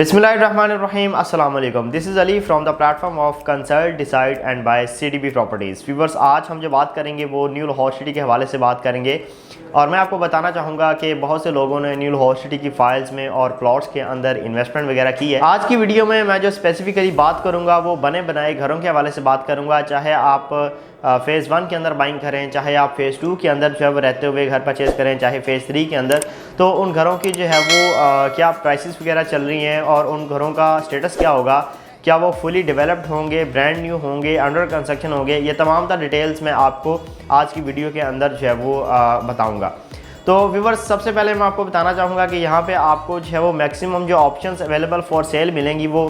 बिस्मिल्लाहिर्रहमानिर्रहीम अस्सलाम वालेकुम। This is Ali from the platform of consult decide and by CDB properties. Viewers, आज हम जो बात करेंगे वो न्यू लाहौर सिटी के हवाले से बात करेंगे और मैं आपको बताना चाहूँगा कि बहुत से लोगों ने न्यू लाहौर सिटी की फ़ाइल्स में और प्लॉट्स के अंदर इन्वेस्टमेंट वगैरह की है। आज की वीडियो में मैं जो स्पेसिफिकली बात करूँगा वो बने बनाए घरों के हवाले से बात करूँगा। चाहे आप फ़ेज़ 1 के अंदर बाइंग करें, चाहे आप फ़ेज़ 2 के अंदर जो है रहते हुए घर परचेज़ करें, चाहे फ़ेज़ 3 के अंदर, तो उन घरों की जो है वो क्या प्राइसेस वगैरह चल रही हैं और उन घरों का स्टेटस क्या होगा, क्या वो फुली डेवलप्ड होंगे, ब्रांड न्यू होंगे, अंडर कंस्ट्रक्शन होंगे, ये तमाम तर डिटेल्स मैं आपको आज की वीडियो के अंदर जो है वो बताऊँगा। तो व्यूवर्स, सबसे पहले मैं आपको बताना चाहूँगा कि यहाँ पे आपको जो है वो मैक्सिमम जो ऑप्शंस अवेलेबल फॉर सेल मिलेंगी वो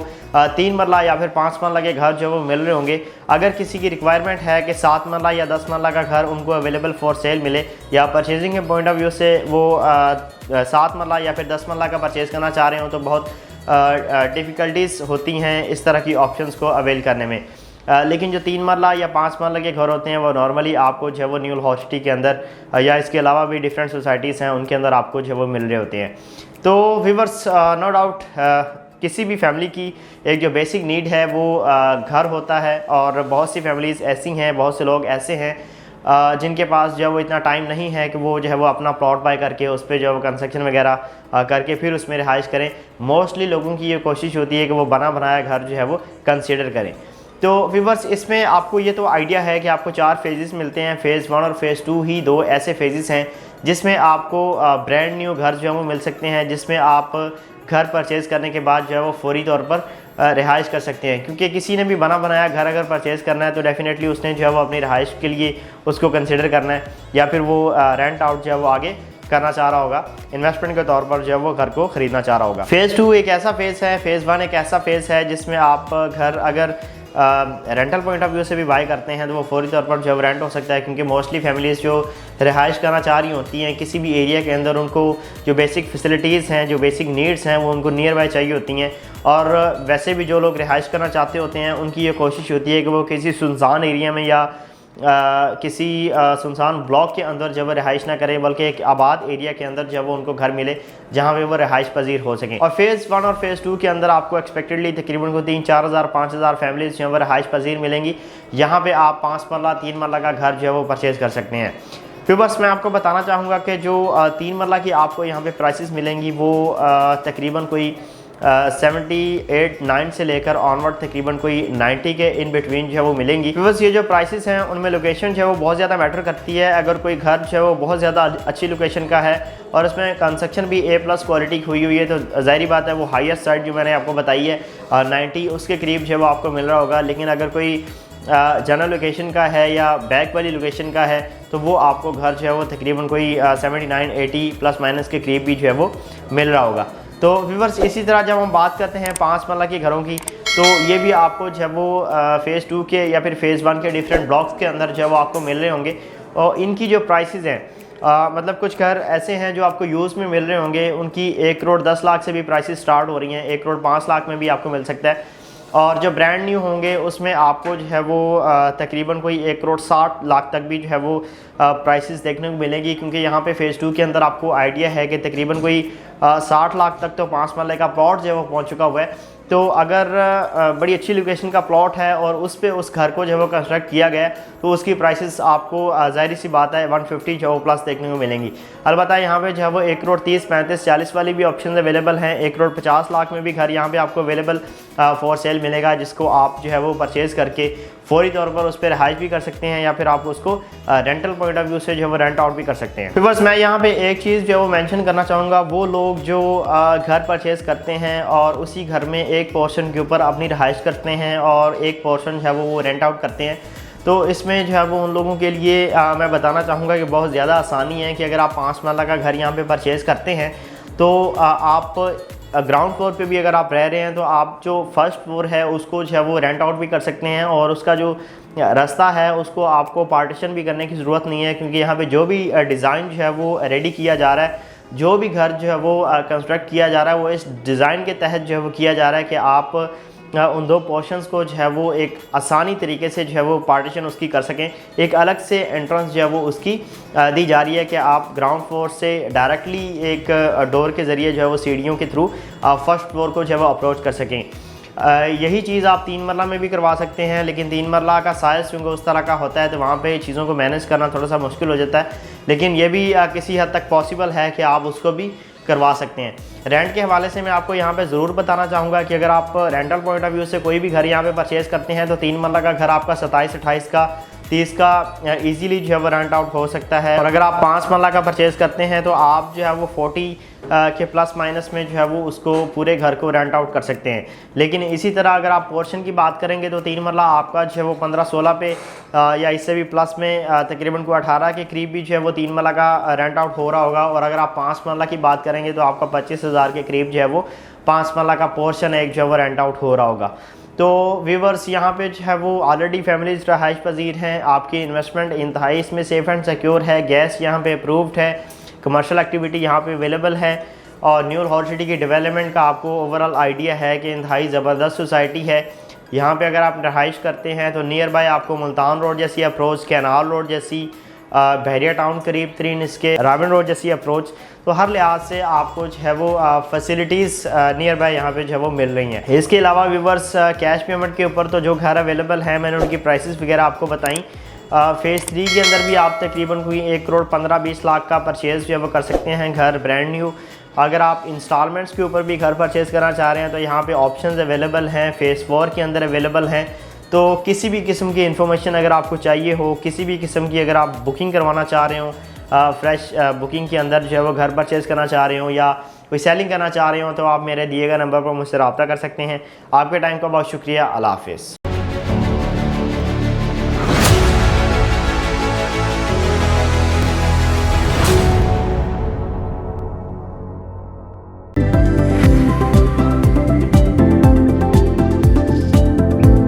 3 मरला या फिर 5 मरला के घर जो वो मिल रहे होंगे। अगर किसी की रिक्वायरमेंट है कि 7 मरला या 10 मरला का घर उनको अवेलेबल फॉर सेल मिले या परचेजिंग के पॉइंट ऑफ व्यू से वो 7 मरला या फिर 10 मरला का परचेज़ करना चाह रहे हो तो बहुत डिफ़िकल्टीज़ होती हैं इस तरह की ऑप्शंस को अवेल करने में। लेकिन जो 3 मरला या 5 मरला के घर होते हैं वो नॉर्मली आपको जो है वो न्यू लाहौर सिटी के अंदर या इसके अलावा भी डिफरेंट सोसाइटीज़ हैं उनके अंदर आपको जो है वो मिल रहे होते हैं। तो व्यूअर्स, नो डाउट किसी भी फैमिली की एक जो बेसिक नीड है वो घर होता है और बहुत सी फैमिलीज़ ऐसी हैं, बहुत से लोग ऐसे हैं जिनके पास जो है वो इतना टाइम नहीं है कि वो जो है वो अपना प्लॉट बाय करके उस पर जो है वो कंस्ट्रक्शन वगैरह करके फिर उसमें रिहाइश करें। मोस्टली लोगों की ये कोशिश होती है कि वो बना बनाया घर जो है वो कंसिडर करें। तो व्यूवर्स, इसमें आपको ये तो आइडिया है कि आपको 4 फेजेस मिलते हैं। फ़ेज़ 1 और फ़ेज़ 2 ही 2 ऐसे फेजेस हैं जिसमें आपको ब्रांड न्यू घर जो है वो मिल सकते हैं, जिसमें आप घर परचेज़ करने के बाद जो है वो फौरी तौर पर रिहाइश कर सकते हैं। क्योंकि किसी ने भी बना बनाया घर अगर परचेज़ करना है तो डेफ़िनेटली उसने जो है वो अपनी रिहाइश के लिए उसको कंसिडर करना है या फिर वो रेंट आउट जो है वो आगे करना चाह रहा होगा, इन्वेस्टमेंट के तौर पर जो है वो घर को ख़रीदना चाह रहा होगा। फ़ेज़ 2 एक ऐसा फ़ेज़ है, फ़ेज़ 1 एक ऐसा फ़ेज़ है जिसमें आप घर अगर रेंटल पॉइंट ऑफ व्यू से भी बाय करते हैं तो वो फौरी तौर पर जो रेंट हो सकता है। क्योंकि मोस्टली फैमिलीज़ जो रिहाइश करना चाह रही होती हैं किसी भी एरिया के अंदर, उनको जो बेसिक फैसिलिटीज़ हैं, जो बेसिक नीड्स हैं वो उनको नियर बाय चाहिए होती हैं। और वैसे भी जो लोग रिहाइश करना चाहते होते हैं उनकी ये कोशिश होती है कि वो किसी सुनसान एरिया में या किसी सुनसान ब्लॉक के अंदर जब वो रिहाइश ना करें, बल्कि एक आबाद एरिया के अंदर जब वो उनको घर मिले जहाँ पे वो रिहाइश पजीर हो सकें। और फ़ेज़ 1 और फ़ेज़ 2 के अंदर आपको एक्सपेक्टेडली तकरीबन को 3-4 हज़ार 5 हज़ार फैमिलीज़ जो है वो रिहाइश पजीर मिलेंगी। यहाँ पे आप 5 मरला 3 मरला का घर जो है वो परचेज़ कर सकते हैं। फिर बस मैं आपको बताना चाहूँगा कि जो 3 मरला की आपको यहाँ पे प्राइसेस मिलेंगी वो तकरीबन कोई 78-9 से लेकर ऑनवर्ड तकरीबन कोई 90 के इन बिटवीन जो है वो मिलेंगी। बस ये जो प्राइसेस हैं उनमें लोकेशन जो है वो बहुत ज़्यादा मैटर करती है। अगर कोई घर जो है वो बहुत ज़्यादा अच्छी लोकेशन का है और उसमें कंस्ट्रक्शन भी A+ क्वालिटी की हुई है तो ज़ाहिर बात है वो हाईएस्ट साइड जो मैंने आपको बताई है 90 उसके करीब जो है वो आपको मिल रहा होगा। लेकिन अगर कोई जनरल लोकेशन का है या बैक वाली लोकेशन का है तो वो आपको घर जो है वो तकरीबन कोई 79-80 प्लस माइनस के करीब भी जो है वो मिल रहा होगा। तो व्यूवर्स, इसी तरह जब हम बात करते हैं 5 मरला के घरों की तो ये भी आपको जो है वो फ़ेज़ 2 के या फिर फ़ेज़ 1 के डिफरेंट ब्लॉक्स के अंदर जो है वो आपको मिल रहे होंगे। और इनकी जो प्राइसेस हैं मतलब कुछ घर ऐसे हैं जो आपको यूज़ में मिल रहे होंगे, उनकी 1 करोड़ 10 लाख से भी प्राइसेस स्टार्ट हो रही हैं, 1 करोड़ 5 लाख में भी आपको मिल सकता है। और जो ब्रांड न्यू होंगे उसमें आपको जो है वो तकरीबन कोई 1 करोड़ 60 लाख तक भी जो है वो प्राइसेस देखने को मिलेगी। क्योंकि यहाँ पे फ़ेज़ 2 के अंदर आपको आइडिया है कि तकरीबन कोई 60 लाख तक तो 5 मरले का प्लॉट जो है वो पहुँच चुका हुआ है। तो अगर बड़ी अच्छी लोकेशन का प्लॉट है और उस पे उस घर को जो है वो कंस्ट्रक्ट किया गया तो उसकी प्राइसेस आपको ज़ाहिर सी बात है 150 जो प्लस देखने को मिलेंगी। अलबत्ता यहाँ पे जो है वो 1 करोड़ 30, 35, 40 वाली भी ऑप्शन अवेलेबल हैं। 1 करोड़ 50 लाख में भी घर यहाँ पे आपको अवेलेबल फॉर सेल मिलेगा, जिसको आप जो है वो परचेज़ करके फौरी तौर पर उस पर रिहाइश भी कर सकते हैं या फिर आप उसको रेंटल पॉइंट ऑफ व्यू से जो है वो रेंट आउट भी कर सकते हैं। फिर बस मैं यहाँ पे एक चीज़ जो है वो मेंशन करना चाहूँगा, वो लोग जो घर परचेज़ करते हैं और उसी घर में एक पोर्शन के ऊपर अपनी रिहाइश करते हैं और एक पोर्शन जो है वो रेंट आउट करते हैं, तो इसमें जो है वो उन लोगों के लिए मैं बताना चाहूँगा कि बहुत ज़्यादा आसानी है कि अगर आप 5 मरला का घर यहाँ पर परचेज़ करते हैं तो आप ग्राउंड फ्लोर पे भी अगर आप रह रहे हैं तो आप जो फर्स्ट फ्लोर है उसको जो है वो रेंट आउट भी कर सकते हैं और उसका जो रास्ता है उसको आपको पार्टीशन भी करने की ज़रूरत नहीं है। क्योंकि यहाँ पे जो भी डिज़ाइन जो है वो रेडी किया जा रहा है, जो भी घर जो है वो कंस्ट्रक्ट किया जा रहा है वो इस डिज़ाइन के तहत जो है वो किया जा रहा है कि आप उन दो पोर्शंस को जो है वो एक आसानी तरीके से जो है वो पार्टीशन उसकी कर सकें। एक अलग से एंट्रेंस जो है वो उसकी दी जा रही है कि आप ग्राउंड फ्लोर से डायरेक्टली एक डोर के ज़रिए जो है वो सीढ़ियों के थ्रू आप फर्स्ट फ्लोर को जो है वो अप्रोच कर सकें। यही चीज़ आप 3 मरला में भी करवा सकते हैं, लेकिन 3 मरला का साइज़ चूँकि उस तरह का होता है तो वहाँ पे चीज़ों को मैनेज करना थोड़ा सा मुश्किल हो जाता है, लेकिन ये भी किसी हद तक पॉसिबल है कि आप उसको भी करवा सकते हैं। रेंट के हवाले से मैं आपको यहाँ पे ज़रूर बताना चाहूँगा कि अगर आप रेंटल पॉइंट ऑफ व्यू से कोई भी घर यहाँ पे परचेज़ करते हैं तो 3 मरला का घर आपका 27-28 का 30 का इजीली जो है वो रेंट आउट हो सकता है। और अगर आप 5 मरला का परचेज़ करते हैं तो आप जो है वो 40 के प्लस माइनस में जो है वो उसको पूरे घर को रेंट आउट कर सकते हैं। लेकिन इसी तरह अगर आप पोर्शन की बात करेंगे तो 3 मरला आपका जो है वो 15-16 पे या इससे भी प्लस में तकरीबन को 18 के करीब भी जो है वो 3 मरला का रेंट आउट हो रहा होगा। और अगर आप 5 मरला की बात करेंगे तो आपका 25,000 के करीब जो है वो 5 मरला का पोर्शन एक जो है वो रेंट आउट हो रहा होगा। तो व्यूवर्स यहाँ पे जो है वो ऑलरेडी फैमिलीज रहाइश पजीर हैं, आपकी इन्वेस्टमेंट इंतहाई इसमें सेफ़ एंड सिक्योर है, गैस यहाँ पे अप्रूव्ड है, कमर्शियल एक्टिविटी यहाँ पे अवेलेबल है और न्यू लाहौर सिटी की डेवलपमेंट का आपको ओवरऑल आइडिया है कि इंतहाई ज़बरदस्त सोसाइटी है। यहाँ पे अगर आप रहाइश करते हैं तो नियर बाय आपको मुल्तान रोड जैसी अप्रोच, कैनाल रोड जैसी, बहरिया टाउन करीब तरीन इसके, रावन रोड जैसी अप्रोच, तो हर लिहाज से आपको जो है वो फैसिलिटीज़ नियर बाय यहाँ पे जो है वो मिल रही हैं। इसके अलावा व्यूवर्स कैश पेमेंट के ऊपर तो जो घर अवेलेबल है मैंने उनकी प्राइसेस वगैरह आपको बताई। फेज़ 3 के अंदर भी आप तकरीबन कोई 1,15-20 लाख का परचेज़ जो है वो कर सकते हैं घर ब्रांड न्यू। अगर आप इंस्टॉलमेंट्स के ऊपर भी घर परचेज़ करना चाह रहे हैं तो यहाँ पे ऑप्शंस अवेलेबल हैं, फेज़ 4 के अंदर अवेलेबल हैं। तो किसी भी किस्म की इन्फॉर्मेशन अगर आपको चाहिए हो, किसी भी किस्म की अगर आप बुकिंग करवाना चाह रहे हो, फ्रेश बुकिंग के अंदर जो है वो घर परचेज़ करना चाह रहे हो या कोई सेलिंग करना चाह रहे हो, तो आप मेरे दिए गए नंबर पर मुझसे रब्ता कर सकते हैं। आपके टाइम का बहुत शुक्रिया। अल्लाह हाफ़िज़।